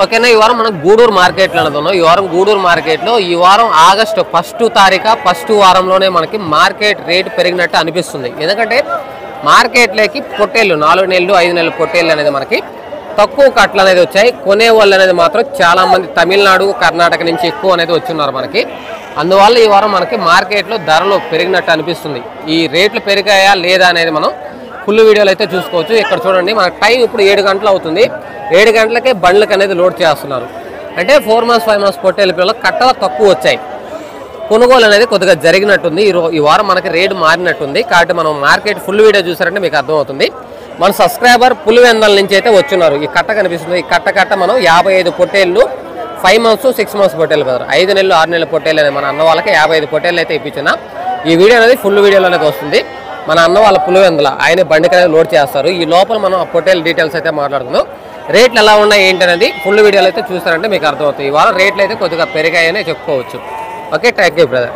ఓకేనా, ఈ వారం మనం గూడూరు మార్కెట్లో ఉన్నాం. ఈ వారం గూడూరు మార్కెట్లో ఈ వారం ఆగస్టు 1 తారీఖు ఫస్ట్ వారంలోనే మనకి మార్కెట్ రేటు పెరిగినట్టు అనిపిస్తుంది. ఎందుకంటే మార్కెట్లోకి పొట్టేళ్ళు 4 నెలలు 5 నెలల పొట్టేళ్ళు అనేది మనకి తక్కువ కట్టలు అనేది వచ్చాయి. కొనే వాళ్ళు అనేది మాత్రం చాలామంది తమిళనాడు కర్ణాటక నుంచి ఎక్కువ అనేది వచ్చున్నారు మనకి. అందువల్ల ఈ వారం మనకి మార్కెట్లో ధరలు పెరిగినట్టు అనిపిస్తుంది. ఈ రేట్లు పెరిగాయా లేదా అనేది మనం ఫుల్ వీడియోలో అయితే చూసుకోవచ్చు. ఇక్కడ చూడండి, మనకు టైం ఇప్పుడు 7 గంటలు అవుతుంది. 7 గంటలకే బండ్లకు అనేది లోడ్ చేస్తున్నారు. అంటే 4 months 5 months పొట్టేళ్ళ పిల్లలు కట్టలు తక్కువ వచ్చాయి. కొనుగోలు అనేది కొద్దిగా జరిగినట్టుంది. ఈ వారం మనకి రేటు మారినట్టుంది. కాబట్టి మనం మార్కెట్ ఫుల్ వీడియో చూసారంటే మీకు అర్థమవుతుంది. మన సబ్స్క్రైబర్ పులివెందల నుంచి అయితే వచ్చున్నారు. ఈ కట్ట కనిపిస్తుంది. ఈ కట్ట మనం 55 పొట్టేళ్ళు 5 months 6 months పొట్టేళ్ళు పెడతారు. 5 నెలలు 6 నెలల పొట్టేళ్ళు అనేది మన అన్న వాళ్ళకి 55 పొట్టేళ్ళు అయితే ఇప్పించిన. ఈ వీడియో అనేది ఫుల్ వీడియోలో అనేది వస్తుంది. మన అన్న వాళ్ళ పులివెందల ఆయన బండికి అనేది లోడ్ చేస్తారు. ఈ లోపల మనం ఆ పొట్టేళ్ళ డీటెయిల్స్ అయితే మాట్లాడుకుందాం. రేట్లు ఎలా ఉన్నాయి ఏంటి అనేది ఫుల్ వీడియోలో అయితే చూస్తారంటే మీకు అర్థమవుతుంది. ఈ వారం రేట్లు అయితే కొద్దిగా పెరిగాయనే చెప్పుకోవచ్చు. Okay, thank you brother.